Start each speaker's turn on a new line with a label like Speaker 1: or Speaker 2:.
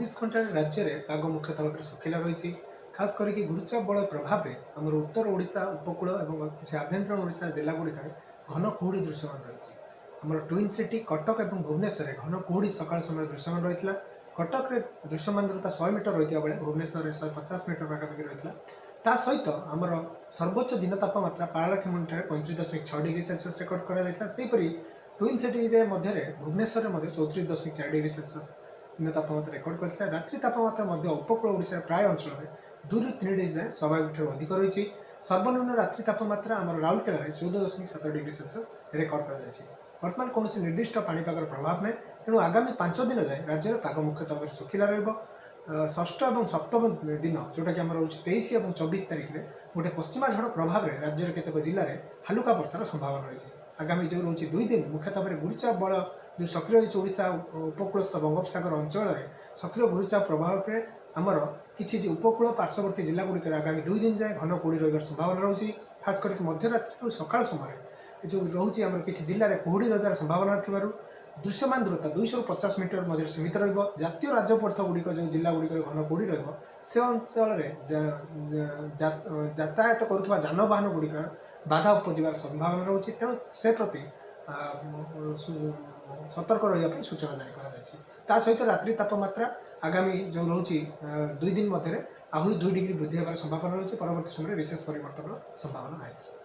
Speaker 1: 24 घंटा राज्य में पाग मुख्यतः भाव सुखिला रही। खास करके गुरुचाप बल प्रभाव में आमर उत्तर ओडिशा उपकूल और किसी आभ्यंतरण ओडिशा जिला गुड़िक घन कुहुड़ी दृश्यमान रही। आमर ट्विन सिटी कटक और भुवनेश्वर में घन कुहुड़ी सकाल समय दृश्यमान रही। कटक में दृश्यमान दूरता 100 मीटर रही बेले भुवनेश्वर में 150 मीटर पाखापाखि रही। ता सहित आमर सर्वोच्च दिन तापमात्रा पारालाखेमुंडी 35.6 डिग्री सेल्सियस रेकर्ड करापरी ट्विन सिटी मध्य भुवनेश्वर में 34.4 डिग्री सेल्सियस दिन तापमात्रा रेकर्ड करता। रात्रि तापमात्रा उपकूल ओडिशा प्राय अंचल में 2 ରୁ 3 डिग्री जाए स्वाभाविक अधिक रही। सर्वनिम्न रात्रि तापमात्रा आम राउरकेला 14.7 डिग्री सेल्सियस रेकर्ड कर बर्तमान कौन निर्दिष्ट पाणीपागर प्रभाव ना तेणु आगामी 5 दिन जाए राज्य में पाग मुख्यतः भाव सुखिला षष्ठ और सप्तम दिन जोटा कि आम रोच 23 और 24 तारिख में गोटे पश्चिमा झड़ प्रभाव में राज्य केतक जिले में हालुका वर्षार संभावना रही। आगामी जो रोच 2 दिन मुख्यतः भाव गुरुचाप बल जो सक्रिय रही ओडिशा उपकूलस्थ बंगोपसागर अंचल में सक्रिय गुरुचाप प्रभाव में आमर किसी उपकूल पार्श्ववर्ती जिला गुड़िक आगामी 2 दिन जाए घन कुहुड़ी रही संभावना रही। खास करके मध्यरात्रि सकाल समय जो रोचे आम किसी जिले में कुहुड़ी रही संभावना थी दृश्यमान दूरता 200 ରୁ 50 मीटर मध्य सीमित रतिय राजपथ गुड़िक जो जिला गुड़िक घन कुहुड़ी से अंचल यातायात करुवा जानवाहन गुड़िक बाधा उपजार संभावना रही। तेणु से प्रति सतर्क रही सूचना जारी कर सहित रात्रि तापमात्रा आगामी जो रोचे 2 दिन मध्य आहरी 2 डिग्री वृद्धि होगार संभावना रही। परवर्त समय विशेष परिवर्तन संभावना नहीं।